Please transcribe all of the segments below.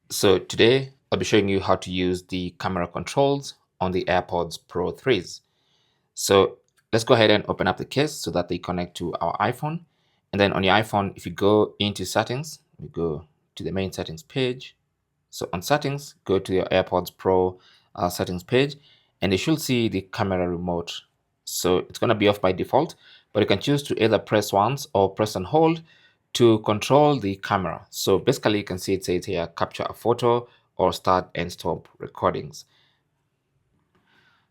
So today I'll be showing you how to use the camera controls on the AirPods Pro 3s. So let's go ahead and open up the case so that they connect to our iPhone. And then on your iPhone, if you go into settings, we go to the main settings page. So on settings, go to your AirPods Pro settings page, and you should see the camera remote. So it's going to be off by default, but you can choose to either press once or press and hold to control the camera. So basically, you can see it says here, capture a photo or start and stop recordings.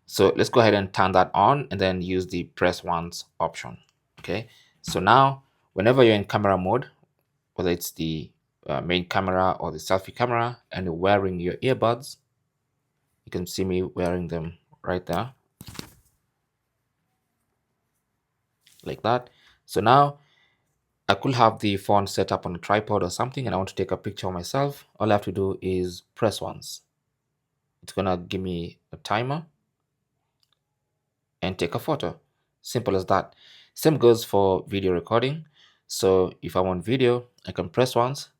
So let's go ahead and turn that on and then use the press once option. Okay. So now, whenever you're in camera mode, whether it's the main camera or the selfie camera, and you're wearing your earbuds, you can see me wearing them right there, like that. So now I could have the phone set up on a tripod or something, and I want to take a picture of myself. All I have to do is press once. It's gonna give me a timer and take a photo. Simple as that. Same goes for video recording. So if I want video, I can press once.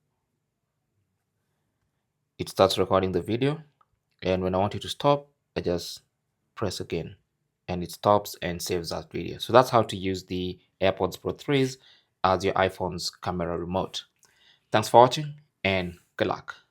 It starts recording the video. And when I want it to stop, I just press again and it stops and saves that video. So that's how to use the AirPods Pro 3s as your iPhone's camera remote. Thanks for watching and good luck.